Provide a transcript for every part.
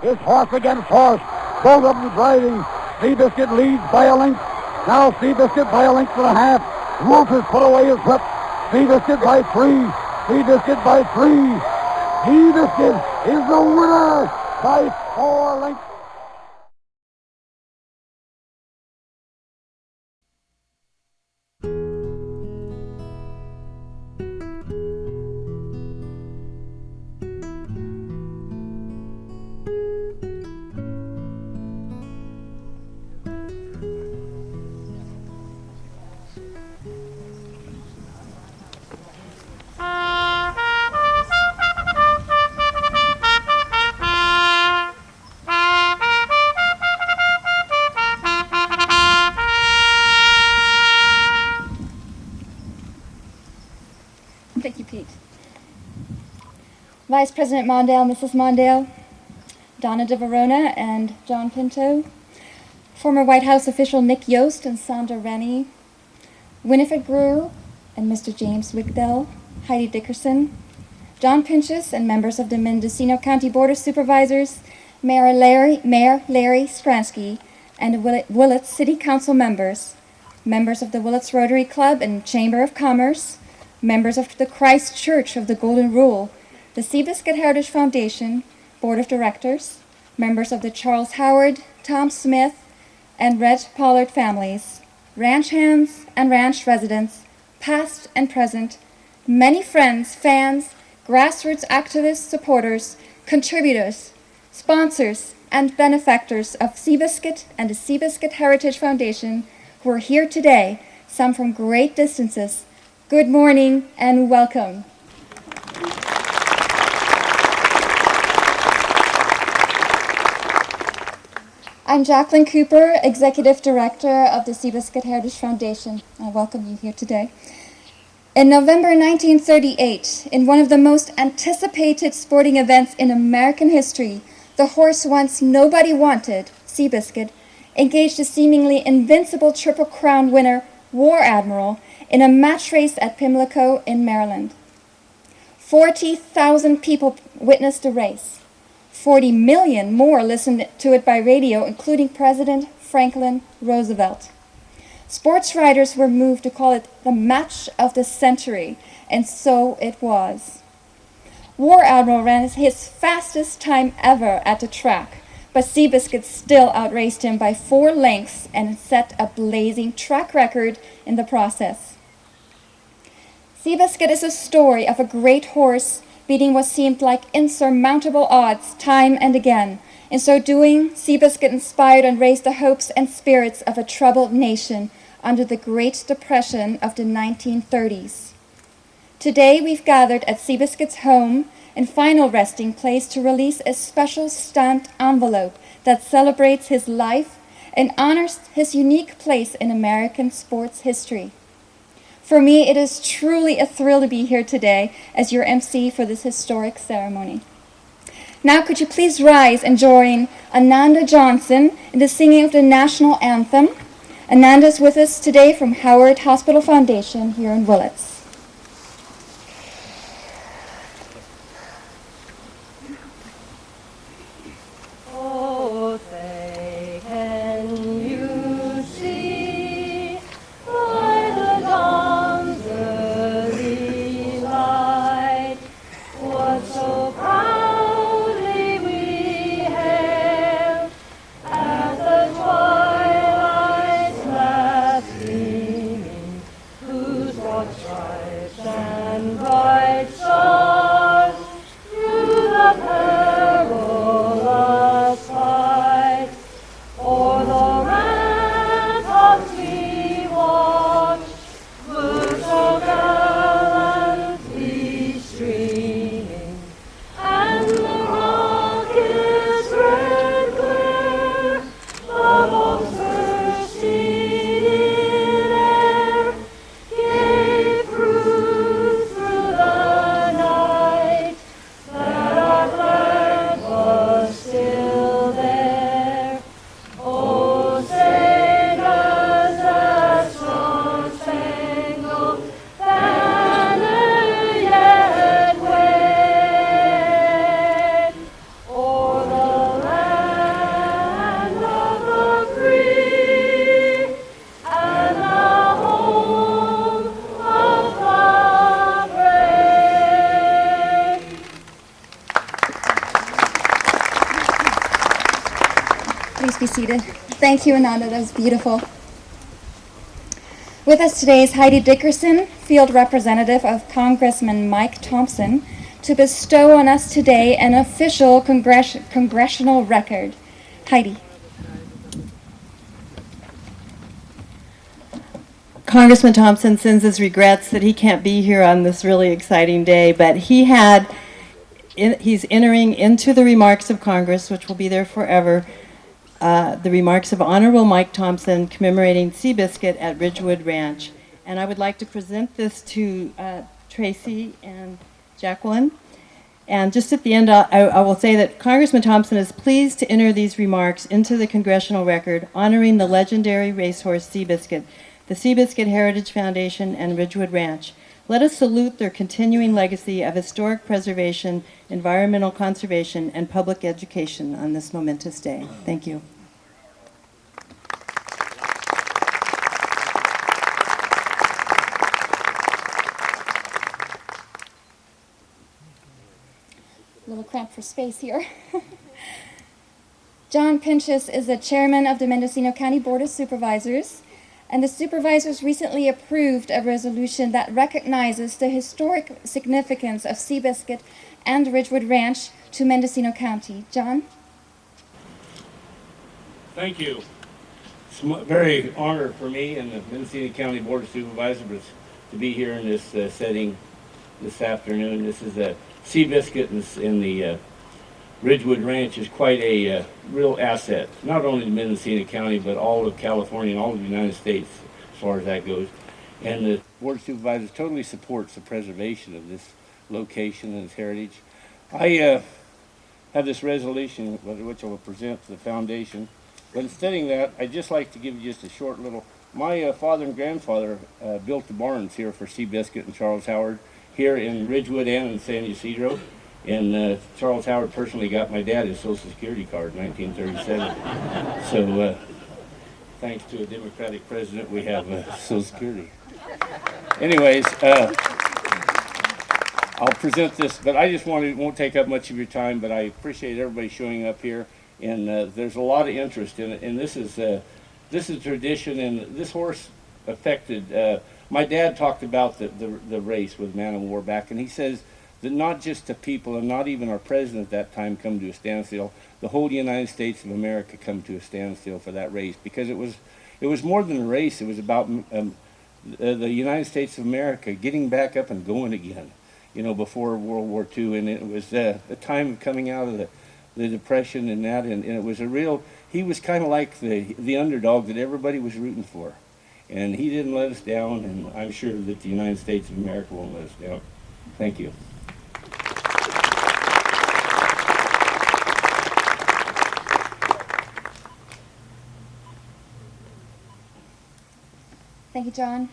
It's horse against horse. Both of them driving. Seabiscuit leads by a length. Now Seabiscuit by a length and a half. Wolf has put away his whip. Seabiscuit by 3. Seabiscuit by 3. Seabiscuit is the winner by 4 lengths. Thank you, Pete. Vice President Mondale, Mrs. Mondale, Donna de Verona, and John Pinto, former White House official Nick Yost and Sandra Rennie, Winifred Grew and Mr. James Wigdell, Heidi Dickerson, John Pinchas and members of the Mendocino County Board of Supervisors, Mayor Larry Stransky, and Willits City Council members, members of the Willits Rotary Club and Chamber of Commerce, members of the Christ Church of the Golden Rule, the Seabiscuit Heritage Foundation, Board of Directors, members of the Charles Howard, Tom Smith, and Red Pollard families, ranch hands and ranch residents, past and present, many friends, fans, grassroots activists, supporters, contributors, sponsors, and benefactors of Seabiscuit and the Seabiscuit Heritage Foundation who are here today, some from great distances. Good morning and welcome. I'm Jacqueline Cooper, Executive Director of the Seabiscuit Heritage Foundation. I welcome you here today. In November 1938, in one of the most anticipated sporting events in American history, the horse once nobody wanted, Seabiscuit, engaged a seemingly invincible Triple Crown winner, War Admiral, in a match race at Pimlico in Maryland. 40,000 people witnessed the race. 40 million more listened to it by radio, including President Franklin Roosevelt. Sports writers were moved to call it the match of the century, and so it was. War Admiral ran his fastest time ever at the track, but Seabiscuit still outraced him by 4 lengths and set a blazing track record in the process. Seabiscuit is a story of a great horse beating what seemed like insurmountable odds time and again. In so doing, Seabiscuit inspired and raised the hopes and spirits of a troubled nation under the Great Depression of the 1930s. Today, we've gathered at Seabiscuit's home and final resting place to release a special stamped envelope that celebrates his life and honors his unique place in American sports history. For me, it is truly a thrill to be here today as your MC for this historic ceremony. Now, could you please rise and join Ananda Johnson in the singing of the national anthem? Ananda is with us today from Howard Hospital Foundation here in Willits. Try. Please be seated. Thank you, Ananda. That was beautiful. With us today is Heidi Dickerson, field representative of Congressman Mike Thompson, to bestow on us today an official congressional record. Heidi. Congressman Thompson sends his regrets that he can't be here on this really exciting day, but he's entering into the remarks of Congress, which will be there forever, the remarks of Honorable Mike Thompson commemorating Seabiscuit at Ridgewood Ranch. And I would like to present this to Tracy and Jacqueline. And just at the end, I will say that Congressman Thompson is pleased to enter these remarks into the congressional record, honoring the legendary racehorse Seabiscuit, the Seabiscuit Heritage Foundation, and Ridgewood Ranch. Let us salute their continuing legacy of historic preservation, environmental conservation, and public education on this momentous day. Thank you. A little cramped for space here. John Pinchus is the chairman of the Mendocino County Board of Supervisors, and the supervisors recently approved a resolution that recognizes the historic significance of Seabiscuit and Ridgewood Ranch to Mendocino County. John? Thank you. It's a very honor for me and the Mendocino County Board of Supervisors to be here in this setting this afternoon. This is a Seabiscuit in the Ridgewood Ranch is quite a real asset, not only to Mendocino County, but all of California and all of the United States, as far as that goes. And the Board of Supervisors totally supports the preservation of this location and its heritage. I have this resolution, which I will present to the foundation. But instead of that, I'd just like to give you just a short little. My father and grandfather built the barns here for Seabiscuit and Charles Howard, here in Ridgewood and in San Ysidro. And Charles Howard personally got my dad his Social Security card in 1937. So thanks to a Democratic president, we have Social Security. Anyways, I'll present this, but I just won't take up much of your time, but I appreciate everybody showing up here. And there's a lot of interest in it. And this is tradition, and this horse affected, my dad talked about the race with Man of War back, and he says, that not just the people and not even our president at that time come to a standstill, the whole United States of America come to a standstill for that race, because it was more than a race. It was about the United States of America getting back up and going again, before World War II, and it was a time of coming out of the Depression and that, and it was he was kind of like the underdog that everybody was rooting for, and he didn't let us down, and I'm sure that the United States of America won't let us down. Thank you. Thank you, John.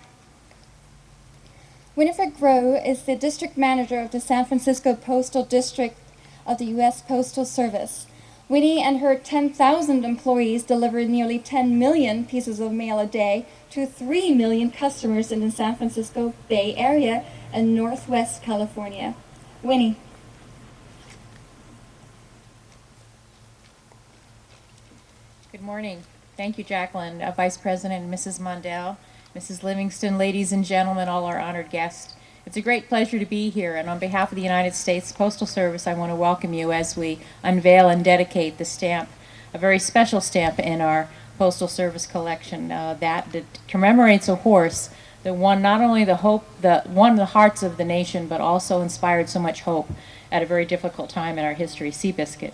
Winifred Groh is the district manager of the San Francisco Postal District of the U.S. Postal Service. Winnie and her 10,000 employees deliver nearly 10 million pieces of mail a day to 3 million customers in the San Francisco Bay Area and Northwest California. Winnie. Good morning. Thank you, Jacqueline, Vice President and Mrs. Mondale, Mrs. Livingston, ladies and gentlemen, all our honored guests. It's a great pleasure to be here, and on behalf of the United States Postal Service, I want to welcome you as we unveil and dedicate the stamp, a very special stamp in our Postal Service collection that commemorates a horse that won not only won the hearts of the nation, but also inspired so much hope at a very difficult time in our history, Seabiscuit.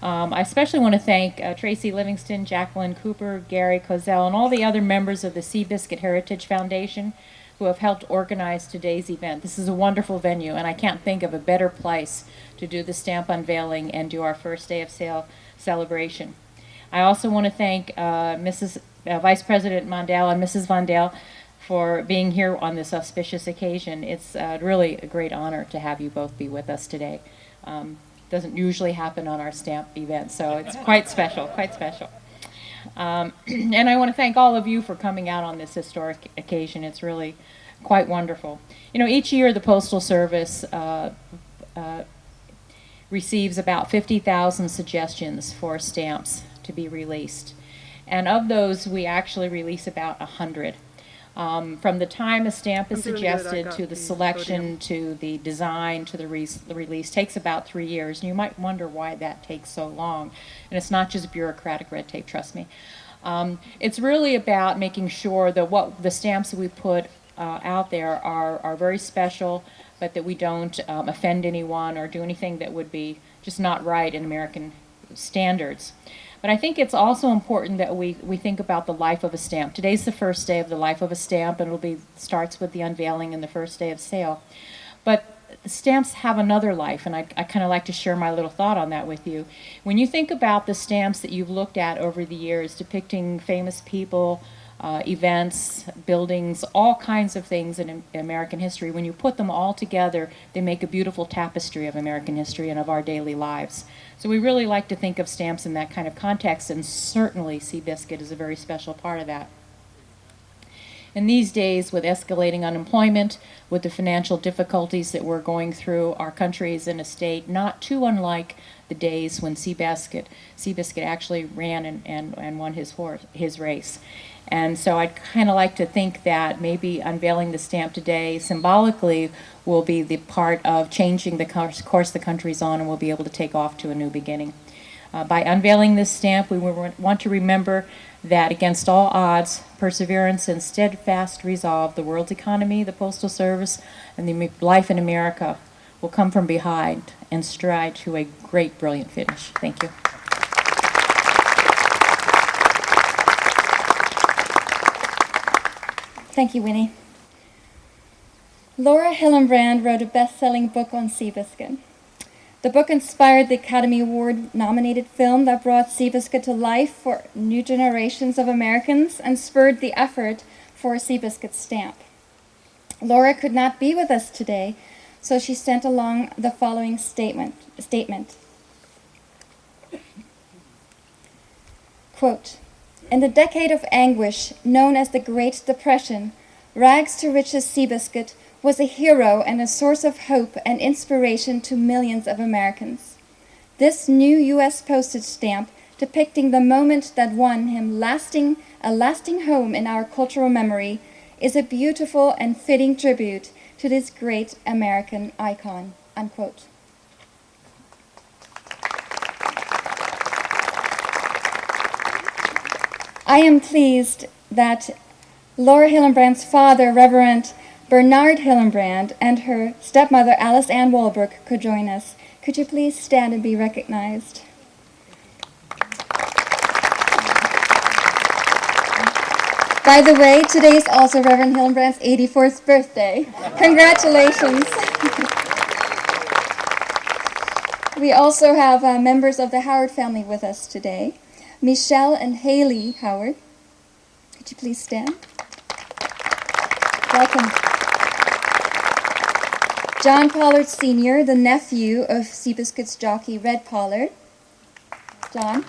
I especially want to thank Tracy Livingston, Jacqueline Cooper, Gary Kozel, and all the other members of the Seabiscuit Heritage Foundation who have helped organize today's event. This is a wonderful venue, and I can't think of a better place to do the stamp unveiling and do our first day of sale celebration. I also want to thank Vice President Mondale and Mrs. Mondale for being here on this auspicious occasion. It's really a great honor to have you both be with us today. Doesn't usually happen on our stamp event, so it's quite special, quite special. And I want to thank all of you for coming out on this historic occasion. It's really quite wonderful. Each year the Postal Service receives about 50,000 suggestions for stamps to to be released. And of those, we actually release about 100. From the time a stamp is suggested to the selection to the design to the release takes about 3 years. And you might wonder why that takes so long. And it's not just bureaucratic red tape, trust me. It's really about making sure that what the stamps that we put out there are very special, but that we don't offend anyone or do anything that would be just not right in American standards. But I think it's also important that we think about the life of a stamp. Today's the first day of the life of a stamp, and starts with the unveiling and the first day of sale. But the stamps have another life, and I kind of like to share my little thought on that with you. When you think about the stamps that you've looked at over the years depicting famous people, events, buildings, all kinds of things in American history, when you put them all together, they make a beautiful tapestry of American history and of our daily lives. So we really like to think of stamps in that kind of context, and certainly Seabiscuit is a very special part of that. In these days, with escalating unemployment, with the financial difficulties that we're going through, our country is in a state not too unlike the days when Seabiscuit actually ran and won his race. And so I'd kind of like to think that maybe unveiling the stamp today symbolically will be the part of changing the course the country's on, and we'll be able to take off to a new beginning. By unveiling this stamp, we want to remember that against all odds, perseverance and steadfast resolve, the world's economy, the Postal Service, and the life in America will come from behind and stride to a great, brilliant finish. Thank you. Thank you, Winnie. Laura Hillenbrand wrote a best-selling book on Seabiscuit. The book inspired the Academy Award-nominated film that brought Seabiscuit to life for new generations of Americans and spurred the effort for a Seabiscuit stamp. Laura could not be with us today, so she sent along the following statement. Quote, "In the decade of anguish known as the Great Depression, rags to riches Seabiscuit was a hero and a source of hope and inspiration to millions of Americans. This new U.S. postage stamp, depicting the moment that won him a lasting home in our cultural memory, is a beautiful and fitting tribute to this great American icon." Unquote. I am pleased that Laura Hillenbrand's father, Reverend Bernard Hillenbrand, and her stepmother, Alice Ann Walbrook, could join us. Could you please stand and be recognized? By the way, today is also Reverend Hillenbrand's 84th birthday. Congratulations. We also have members of the Howard family with us today. Michelle and Haley Howard. Could you please stand? Welcome. John Pollard Sr., the nephew of Seabiscuit's jockey Red Pollard. John.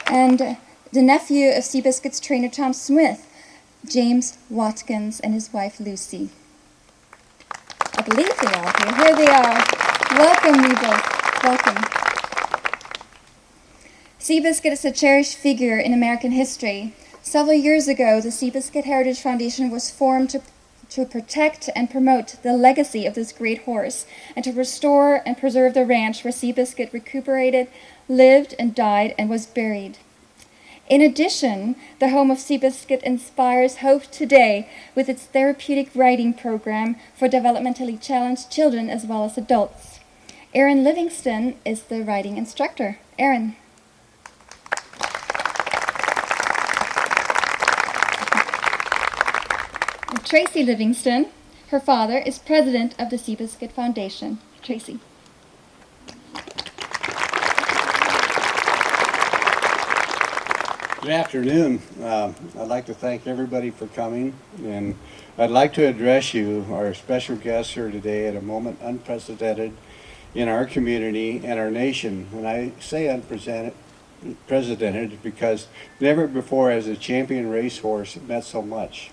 And the nephew of Seabiscuit's trainer Tom Smith, James Watkins, and his wife Lucy. I believe they're all here. Here they are. Welcome, you both. Welcome. Seabiscuit is a cherished figure in American history. Several years ago, the Seabiscuit Heritage Foundation was formed to protect and promote the legacy of this great horse and to restore and preserve the ranch where Seabiscuit recuperated, lived, and died, and was buried. In addition, the home of Seabiscuit inspires hope today with its therapeutic writing program for developmentally challenged children as well as adults. Erin Livingston is the writing instructor. Erin. Tracy Livingston, her father, is president of the Seabiscuit Foundation. Tracy. Good afternoon. I'd like to thank everybody for coming, and I'd like to address you, our special guests here today, at a moment unprecedented in our community and our nation. And I say unprecedented because never before has a champion racehorse meant so much.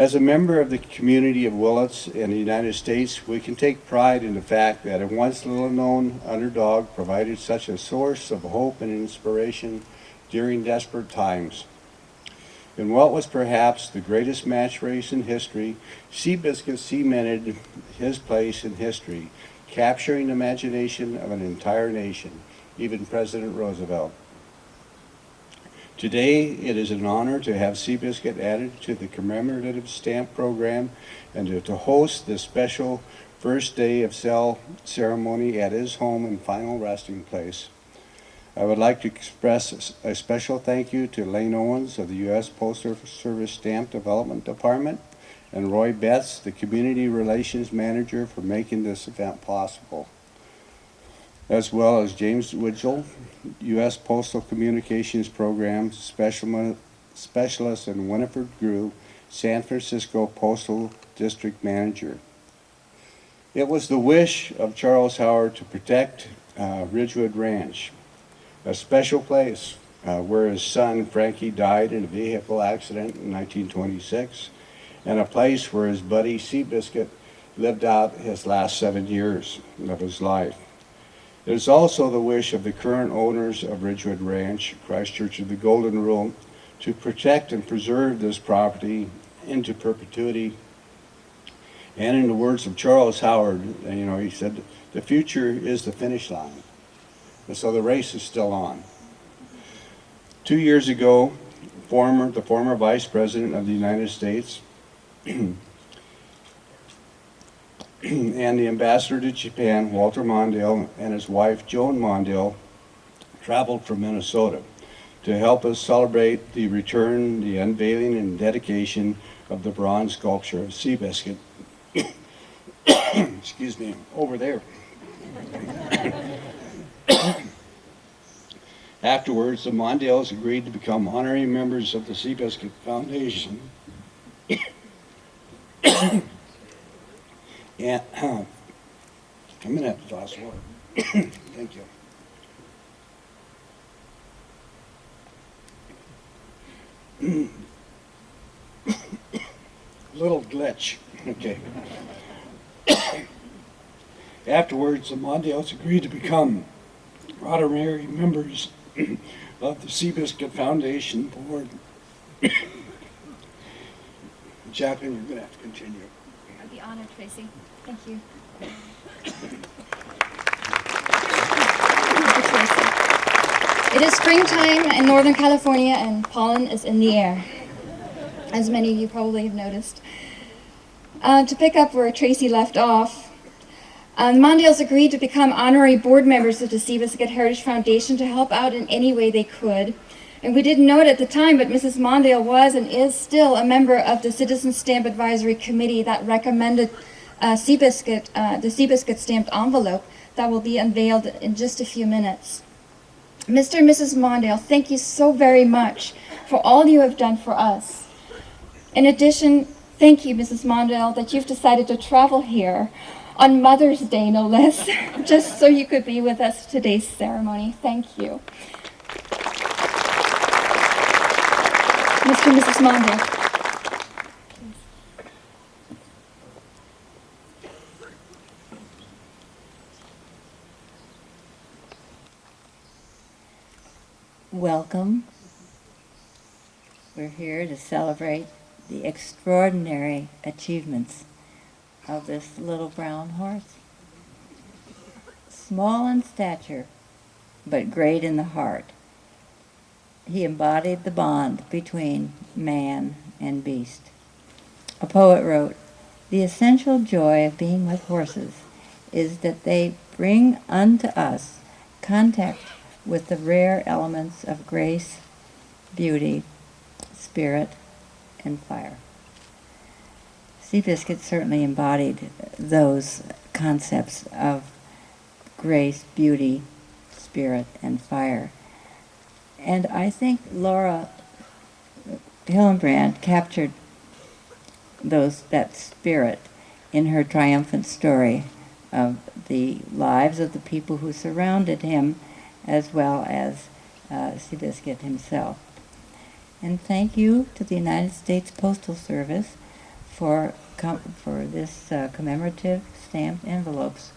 As a member of the community of Willits in the United States, we can take pride in the fact that a once little-known underdog provided such a source of hope and inspiration during desperate times. In what was perhaps the greatest match race in history, Seabiscuit cemented his place in history, capturing the imagination of an entire nation, even President Roosevelt. Today, it is an honor to have Seabiscuit added to the commemorative stamp program and to host this special first day of sale ceremony at his home and final resting place. I would like to express a special thank you to Lane Owens of the U.S. Postal Service Stamp Development Department and Roy Betts, the Community Relations Manager, for making this event possible, as well as James Widgell, U.S. Postal Communications Program Specialist, and Winifred Grew, San Francisco Postal District Manager. It was the wish of Charles Howard to protect Ridgewood Ranch, a special place where his son Frankie died in a vehicle accident in 1926, and a place where his buddy Seabiscuit lived out his last 7 years of his life. It is also the wish of the current owners of Ridgewood Ranch, Christ Church of the Golden Rule, to protect and preserve this property into perpetuity. And in the words of Charles Howard, he said, the future is the finish line. And so the race is still on. 2 years ago, the former Vice President of the United States and the Ambassador to Japan, Walter Mondale, and his wife, Joan Mondale, traveled from Minnesota to help us celebrate the return, the unveiling, and dedication of the bronze sculpture of Seabiscuit. Excuse me, over there. Afterwards, the Mondales agreed to become honorary members of the Seabiscuit Foundation. And I'm going to have to toss water. Thank you. Little glitch. Okay. Afterwards, the Mondales agreed to become honorary members of the Seabiscuit Foundation Board. Jacqueline, you're going to have to continue. I'd be honored, Tracy. Thank you. It is springtime in Northern California and pollen is in the air, as many of you probably have noticed. To pick up where Tracy left off, the Mondales agreed to become honorary board members of the Seabiscuit Heritage Foundation to help out in any way they could. And we didn't know it at the time, but Mrs. Mondale was and is still a member of the Citizen Stamp Advisory Committee that recommended the Seabiscuit stamped envelope that will be unveiled in just a few minutes. Mr. and Mrs. Mondale, thank you so very much for all you have done for us. In addition, thank you, Mrs. Mondale, that you've decided to travel here on Mother's Day, no less, just so you could be with us today's ceremony. Thank you. Mr. and Mrs. Mondale. Welcome. We're here to celebrate the extraordinary achievements of this little brown horse. Small in stature, but great in the heart. He embodied the bond between man and beast. A poet wrote, "The essential joy of being with horses is that they bring unto us contact with the rare elements of grace, beauty, spirit, and fire." Seabiscuit certainly embodied those concepts of grace, beauty, spirit, and fire. And I think Laura Hillenbrand captured that spirit in her triumphant story of the lives of the people who surrounded him, as well as Seabiscuit himself. And thank you to the United States Postal Service for this commemorative stamped envelopes,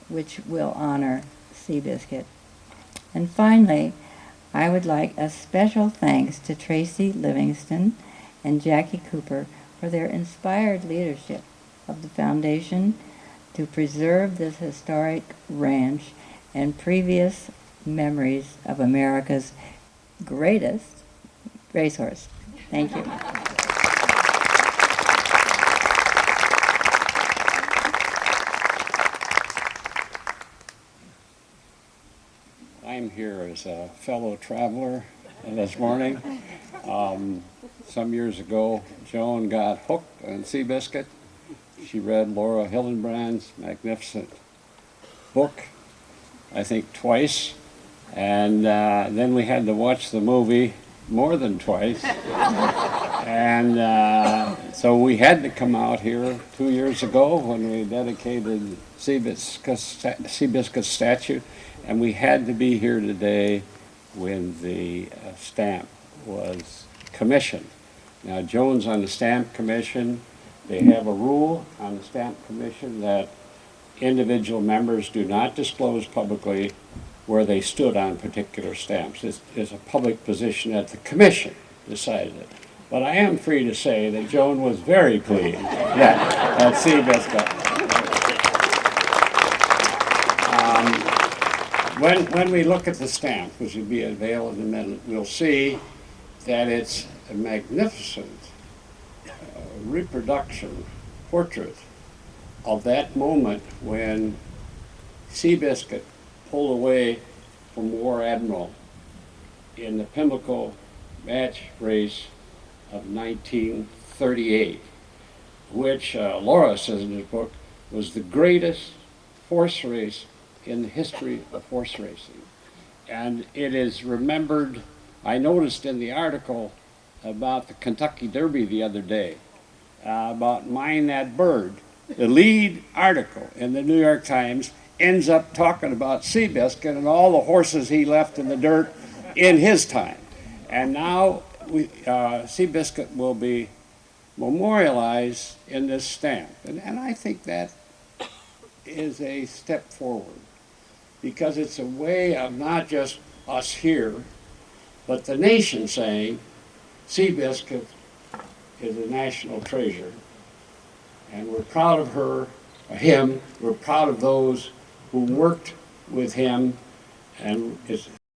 which will honor Seabiscuit. And finally, I would like a special thanks to Tracy Livingston and Jackie Cooper for their inspired leadership of the foundation to preserve this historic ranch and previous memories of America's greatest racehorse. Thank you. I'm here as a fellow traveler this morning. Some years ago, Joan got hooked on Seabiscuit. She read Laura Hillenbrand's magnificent book, I think twice, and then we had to watch the movie more than twice. And so we had to come out here 2 years ago when we dedicated Seabiscuit statue, and we had to be here today when the stamp was commissioned. Now, Joan's on the stamp commission. They have a rule on the stamp commission that individual members do not disclose publicly where they stood on particular stamps. It's a public position that the commission decided it. But I am free to say that Joan was very pleased at Seabiscuit. When we look at the stamp, which will be available in a minute, we'll see that it's a magnificent reproduction, portrait of that moment when Seabiscuit pulled away from War Admiral in the Pimlico match race of 1938, which Laura says in his book was the greatest horse race in the history of horse racing. And it is remembered, I noticed in the article about the Kentucky Derby the other day, about Mind That Bird, the lead article in the New York Times ends up talking about Seabiscuit and all the horses he left in the dirt in his time. And now Seabiscuit will be memorialized in this stamp. And I think that is a step forward, because it's a way of not just us here, but the nation saying Seabiscuit is a national treasure. And we're proud of him. We're proud of those who worked with him. And it's